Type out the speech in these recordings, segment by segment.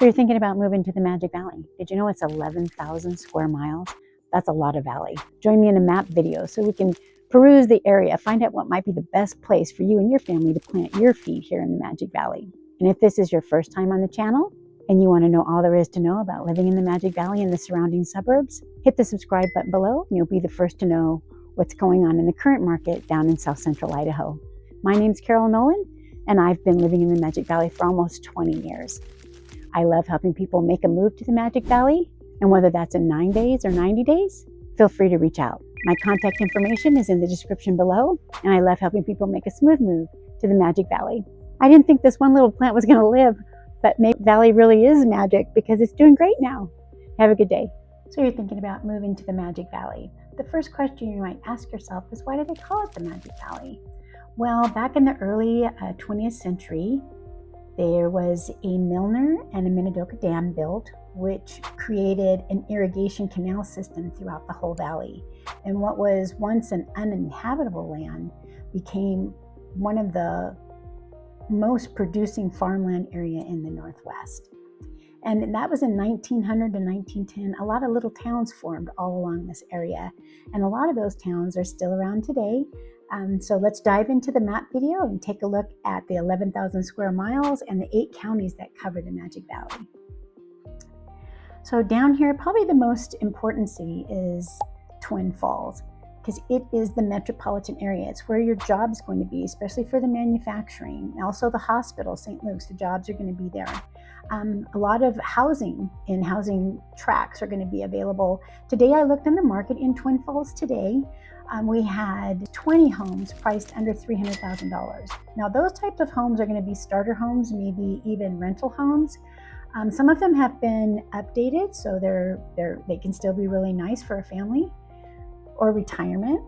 So you're thinking about moving to the Magic Valley. Did you know it's 11,000 square miles? That's a lot of valley. Join me in a map video so we can peruse the area, find out what might be the best place for you and your family to plant your feet here in the Magic Valley. And if this is your first time on the channel and you want to know all there is to know about living in the Magic Valley and the surrounding suburbs, hit the subscribe button below and you'll be the first to know what's going on in the current market down in South Central Idaho. My name's Carol Nolan and I've been living in the Magic Valley for almost 20 years. I love helping people make a move to the Magic Valley, and whether that's in 9 days or 90 days, feel free to reach out. My contact information is in the description below, and I love helping people make a smooth move to the Magic Valley. I didn't think this one little plant was going to live, but Magic Valley really is magic because it's doing great now. Have a good day. So you're thinking about moving to the Magic Valley. The first question you might ask yourself is, why do they call it the Magic Valley? Well, back in the early 20th century, there was a Milner and a Minidoka dam built, which created an irrigation canal system throughout the whole valley. And what was once an uninhabitable land became one of the most producing farmland area in the Northwest. And that was in 1900 to 1910. A lot of little towns formed all along this area. And a lot of those towns are still around today. So let's dive into the map video and take a look at the 11,000 square miles and the 8 counties that cover the Magic Valley. So down here, probably the most important city is Twin Falls, because it is the metropolitan area. It's where your job's going to be, especially for the manufacturing. Also the hospital, St. Luke's, the jobs are going to be there. A lot of housing and housing tracts are going to be available. Today I looked in the market in Twin Falls today. We had 20 homes priced under $300,000. Now those types of homes are going to be starter homes, maybe even rental homes. Some of them have been updated, so they can still be really nice for a family or retirement.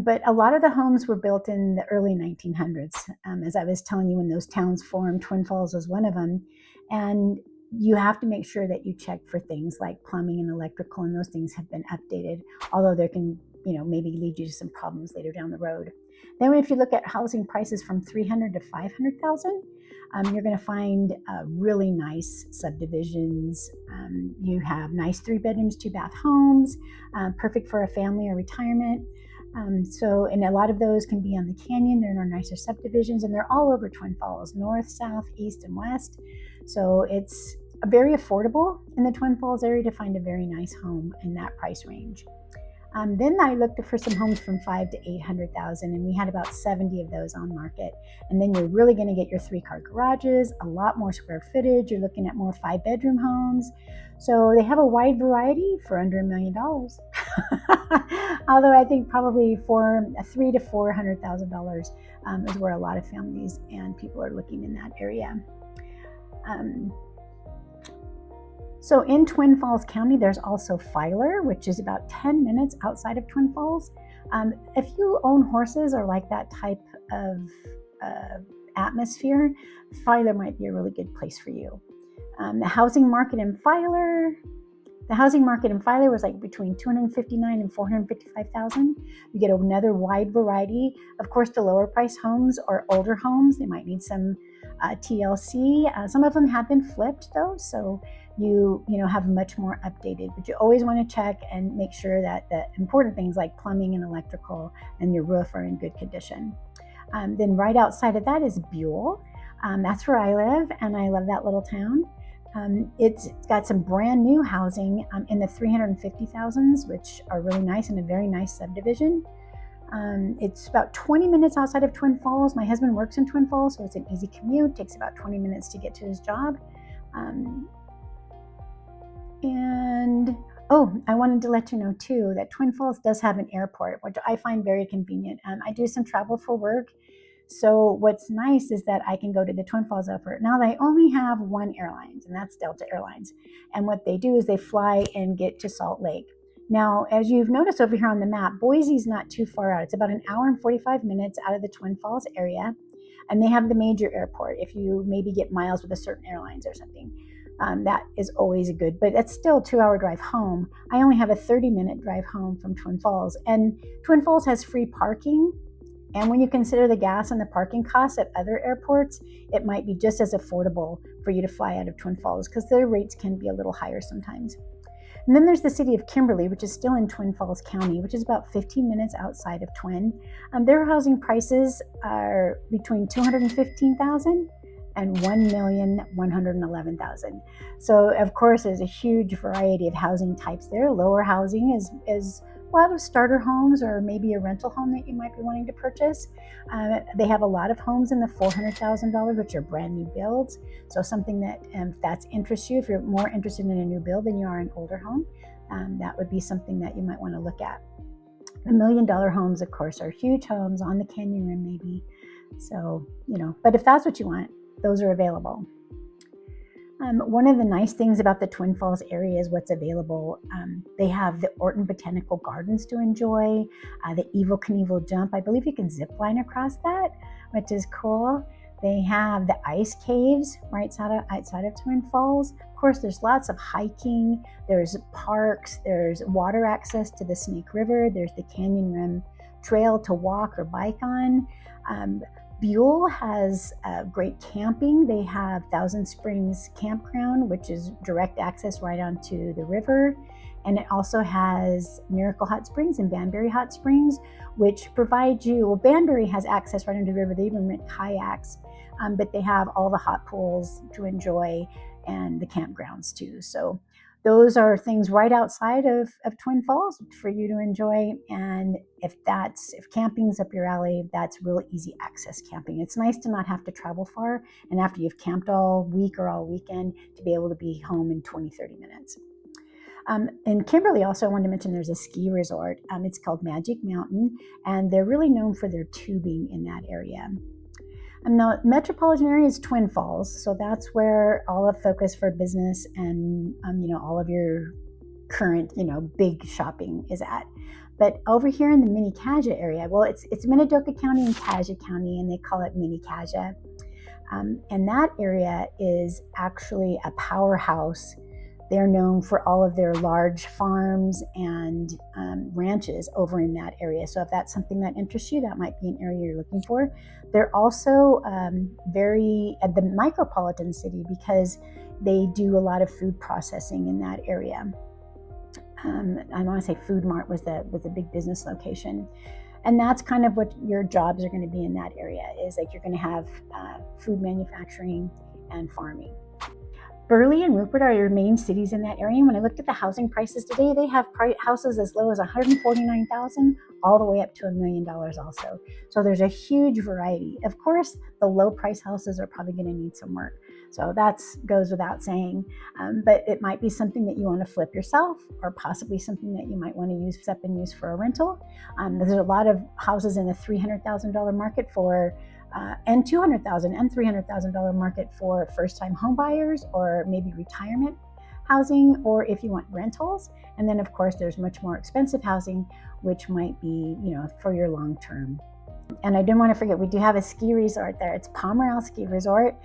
But a lot of the homes were built in the early 1900s. As I was telling you, when those towns formed, Twin Falls was one of them. And you have to make sure that you check for things like plumbing and electrical, and those things have been updated, although there can, maybe lead you to some problems later down the road. Then if you look at housing prices from $300,000 to $500,000, you're going to find really nice subdivisions. You have nice 3 bedrooms, 2 bath homes, perfect for a family or retirement. And a lot of those can be on the canyon. They're in our nicer subdivisions, and they're all over Twin Falls, north, south, east, and west. So it's very affordable in the Twin Falls area to find a very nice home in that price range. Then I looked for some homes from $500,000 to $800,000, and we had about 70 of those on market. And then you're really going to get your 3-car garages, a lot more square footage. You're looking at more 5-bedroom homes. So they have a wide variety for under $1 million. Although I think probably for $300,000 to $400,000 is where a lot of families and people are looking in that area. So in Twin Falls County, there's also Filer, which is about 10 minutes outside of Twin Falls. If you own horses or like that type of atmosphere, Filer might be a really good place for you. The housing market in Filer was like between $259,000 and $455,000. You get another wide variety. Of course, the lower price homes are older homes. They might need some TLC. Some of them have been flipped though, so you have much more updated. But you always want to check and make sure that the important things like plumbing and electrical and your roof are in good condition. Then right outside of that is Buhl. That's where I live, and I love that little town. It's got some brand new housing in the 350,000s, which are really nice, and a very nice subdivision. It's about 20 minutes outside of Twin Falls. My husband works in Twin Falls, so it's an easy commute. It takes about 20 minutes to get to his job. I wanted to let you know too that Twin Falls does have an airport, which I find very convenient. I do some travel for work. So what's nice is that I can go to the Twin Falls airport. Now they only have one airline, and that's Delta Airlines. And what they do is they fly and get to Salt Lake. Now, as you've noticed over here on the map, Boise's not too far out. It's about an hour and 45 minutes out of the Twin Falls area. And they have the major airport if you maybe get miles with a certain airlines or something. That is always good, but it's still a 2-hour drive home. I only have a 30-minute drive home from Twin Falls. And Twin Falls has free parking And when you consider the gas and the parking costs at other airports, it might be just as affordable for you to fly out of Twin Falls because their rates can be a little higher sometimes. And then there's the city of Kimberly, which is still in Twin Falls County, which is about 15 minutes outside of Twin. Their housing prices are between $215,000 and $1,111,000. So of course, there's a huge variety of housing types there. Lower housing is a lot of starter homes or maybe a rental home that you might be wanting to purchase. They have a lot of homes in the $400,000, which are brand new builds. So something that, if that interests you, if you're more interested in a new build than you are an older home, that would be something that you might want to look at. The $1 million homes, of course, are huge homes on the canyon rim maybe. So, but if that's what you want, those are available. One of the nice things about the Twin Falls area is what's available. They have the Orton Botanical Gardens to enjoy, the Evel Knievel Jump. I believe you can zip line across that, which is cool. They have the ice caves right outside of Twin Falls. Of course, there's lots of hiking. There's parks. There's water access to the Snake River. There's the Canyon Rim Trail to walk or bike on. Buhl has great camping. They have Thousand Springs Campground, which is direct access right onto the river. And it also has Miracle Hot Springs and Banbury Hot Springs, which provide you, well, Banbury has access right into the river. They even rent kayaks, but they have all the hot pools to enjoy and the campgrounds too. So those are things right outside of Twin Falls for you to enjoy. And if camping's up your alley, that's really easy access camping. It's nice to not have to travel far. And after you've camped all week or all weekend, to be able to be home in 20, 30 minutes. In Kimberly, also, I wanted to mention there's a ski resort. It's called Magic Mountain, and they're really known for their tubing in that area. Now, metropolitan area is Twin Falls, so that's where all of focus for business and all of your current big shopping is at. But over here in the Mini-Cassia area, well, it's Minidoka County and Cassia County, and they call it Mini-Cassia. And that area is actually a powerhouse. They're known for all of their large farms and ranches over in that area. So if that's something that interests you, that might be an area you're looking for. They're also very at the micropolitan city because they do a lot of food processing in that area. I want to say Food Mart was a big business location. And that's kind of what your jobs are going to be in that area, is like you're going to have food manufacturing and farming. Burley and Rupert are your main cities in that area. And when I looked at the housing prices today, they have houses as low as $149,000 all the way up to $1 million also. So there's a huge variety. Of course, the low price houses are probably going to need some work. So that goes without saying. But it might be something that you want to flip yourself, or possibly something that you might want to use for a rental. There's a lot of houses in the $300,000 market and $200,000 and $300,000 market for first-time home buyers, or maybe retirement housing, or if you want rentals. And then of course there's much more expensive housing, which might be for your long term. And I didn't want to forget, we do have a ski resort there. It's Pomerelle Ski Resort.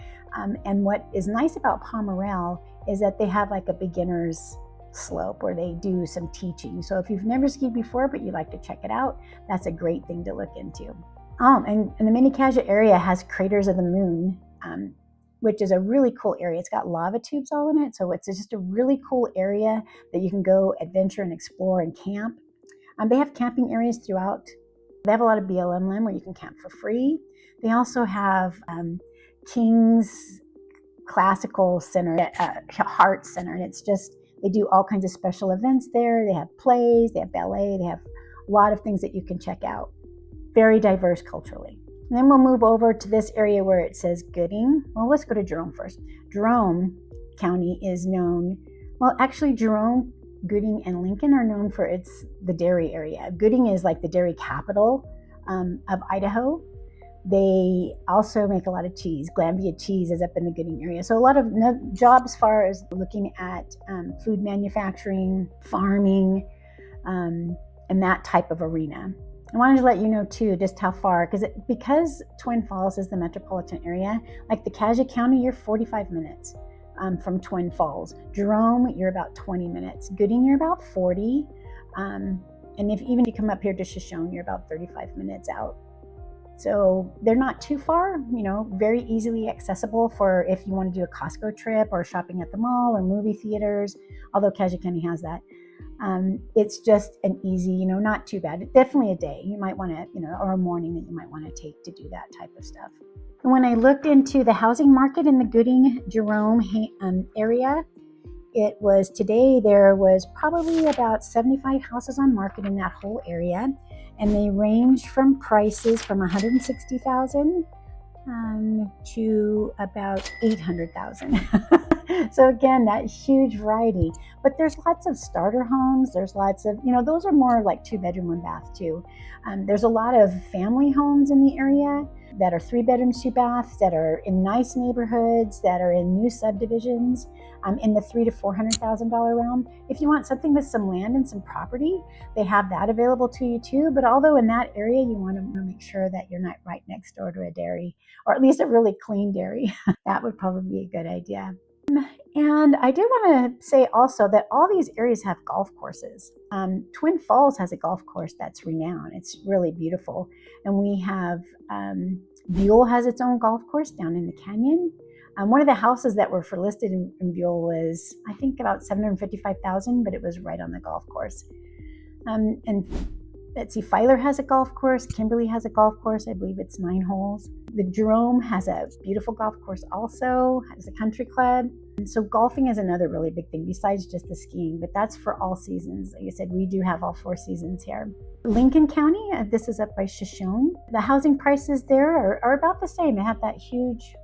And what is nice about Pomerelle is that they have like a beginner's slope where they do some teaching. So if you've never skied before but you'd like to check it out, that's a great thing to look into. And the Mini-Cassia area has Craters of the Moon, which is a really cool area. It's got lava tubes all in it, so it's just a really cool area that you can go adventure and explore and camp. They have camping areas throughout. They have a lot of BLM land where you can camp for free. They also have King's Classical Center, Heart Center, and it's just, they do all kinds of special events there. They have plays, they have ballet, they have a lot of things that you can check out. Very diverse culturally. And then we'll move over to this area where it says Gooding. Well, let's go to Jerome first. Jerome County is known, actually Jerome, Gooding, and Lincoln are known for the dairy area. Gooding is like the dairy capital of Idaho. They also make a lot of cheese. Glanbia cheese is up in the Gooding area. So a lot of jobs as far as looking at food manufacturing, farming, and that type of arena. I wanted to let you know too just how far, because Twin Falls is the metropolitan area, like the Cassia County, you're 45 minutes from Twin Falls. Jerome, you're about 20 minutes. Gooding, you're about 40. And if you come up here to Shoshone, you're about 35 minutes out. So they're not too far, very easily accessible for if you want to do a Costco trip or shopping at the mall or movie theaters, although Cassia County has that. It's just an easy, not too bad. Definitely a day you might want to, or a morning that you might want to take to do that type of stuff. And when I looked into the housing market in the Gooding, Jerome area, it was today there was probably about 75 houses on market in that whole area, and they range from prices from 160,000 to about 800,000. So again, that huge variety. But there's lots of starter homes. There's lots of, those are more like 2-bedroom, 1-bath too. There's a lot of family homes in the area that are 3-bedrooms, 2-baths, that are in nice neighborhoods, that are in new subdivisions, in the $300,000 to $400,000 realm. If you want something with some land and some property, they have that available to you too. But although in that area, you want to make sure that you're not right next door to a dairy, or at least a really clean dairy. That would probably be a good idea. And I do want to say also that all these areas have golf courses. Twin Falls has a golf course that's renowned. It's really beautiful. And we have, Buhl has its own golf course down in the canyon. One of the houses that were for listed in Buhl was, I think, about $755,000, but it was right on the golf course. And let's see, Filer has a golf course. Kimberly has a golf course. I believe it's 9 holes. The Jerome has a beautiful golf course also, has a country club. And so golfing is another really big thing besides just the skiing, but that's for all seasons. Like I said, we do have all 4 seasons here. Lincoln County, this is up by Shoshone. The housing prices there are about the same. They have that huge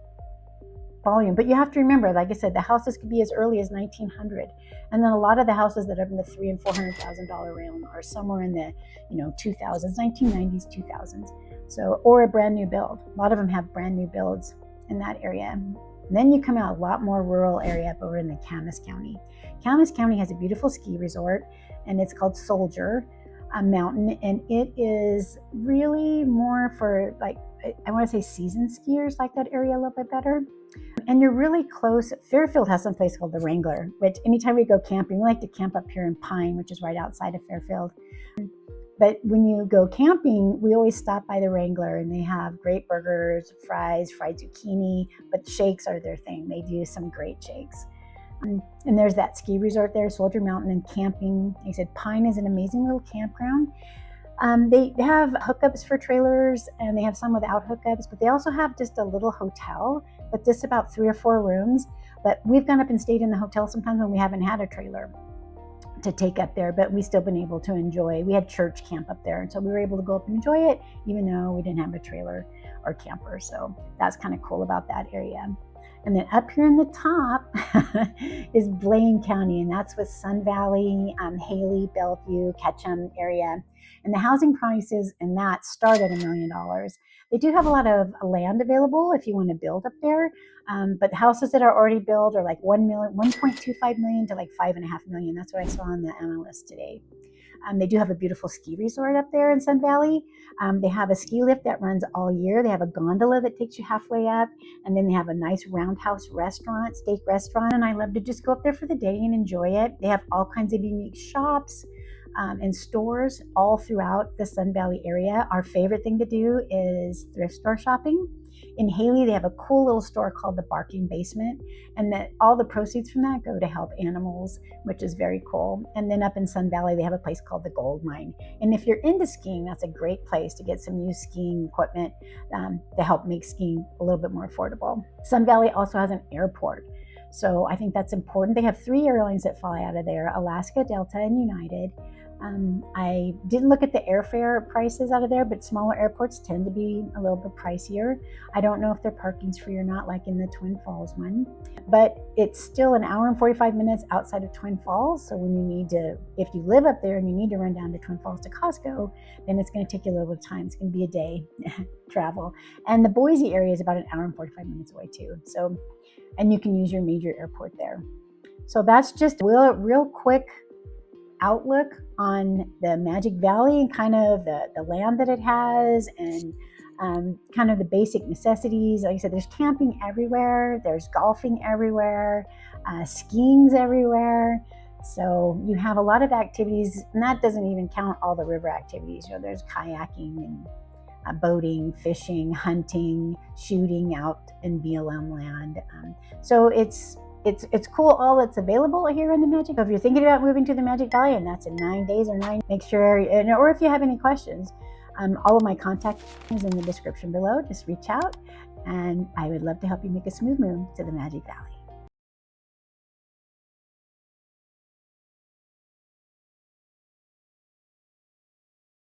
volume, but you have to remember, like I said, the houses could be as early as 1900, and then a lot of the houses that are in the $300,000 and $400,000 realm are somewhere in the 2000s, 1990s, 2000s. So, or a brand new build. A lot of them have brand new builds in that area. And then you come out a lot more rural area up over in the Camas County. Camas County has a beautiful ski resort, and it's called Soldier Mountain, and it is really more for, like, I want to say seasoned skiers like that area a little bit better. And you're really close. Fairfield has some place called the Wrangler, which anytime we go camping, we like to camp up here in Pine, which is right outside of Fairfield. But when you go camping, we always stop by the Wrangler, and they have great burgers, fries, fried zucchini, but shakes are their thing. They do some great shakes. And there's that ski resort there, Soldier Mountain, and camping. They said Pine is an amazing little campground. They have hookups for trailers, and they have some without hookups, but they also have just a little hotel with just about 3 or 4 rooms. But we've gone up and stayed in the hotel sometimes when we haven't had a trailer to take up there, but we've still been able to enjoy. We had church camp up there, and so we were able to go up and enjoy it, even though we didn't have a trailer or camper. So that's kind of cool about that area. And then up here in the top is Blaine County, and that's with Sun Valley, Haley, Bellevue, Ketchum area. And the housing prices in that start at $1 million. They do have a lot of land available if you want to build up there, but houses that are already built are like 1.25 million to like 5.5 million. That's what I saw on the MLS today. They do have a beautiful ski resort up there in Sun Valley. They have a ski lift that runs all year. They have a gondola that takes you halfway up. And then they have a nice roundhouse restaurant, steak restaurant. And I love to just go up there for the day and enjoy it. They have all kinds of unique shops and stores all throughout the Sun Valley area. Our favorite thing to do is thrift store shopping. In Haley, they have a cool little store called the Barking Basement, and that all the proceeds from that go to help animals, which is very cool. And then up in Sun Valley, they have a place called the Gold Mine. And if you're into skiing, that's a great place to get some new skiing equipment to help make skiing a little bit more affordable. Sun Valley also has an airport, so I think that's important. They have 3 airlines that fly out of there: Alaska, Delta, and United. I didn't look at the airfare prices out of there, but smaller airports tend to be a little bit pricier. I don't know if their parking's free or not, like in the Twin Falls one, but it's still an hour and 45 minutes outside of Twin Falls. So when you need to, if you live up there and you need to run down to Twin Falls to Costco, then it's going to take you a little bit of time. It's going to be a day travel. And the Boise area is about an hour and 45 minutes away too. So, and you can use your major airport there. So that's just a real quick outlook on the Magic Valley and kind of the land that it has, and kind of the basic necessities. Like I said, there's camping everywhere, there's golfing everywhere, skiing's everywhere. So you have a lot of activities, and that doesn't even count all the river activities. There's kayaking and boating, fishing, hunting, shooting out in BLM land. So it's cool, all that's available here in the Magic. So if you're thinking about moving to the Magic Valley, and that's in 9 days or 9, make sure, or if you have any questions, all of my contact is in the description below. Just reach out, and I would love to help you make a smooth move to the Magic Valley.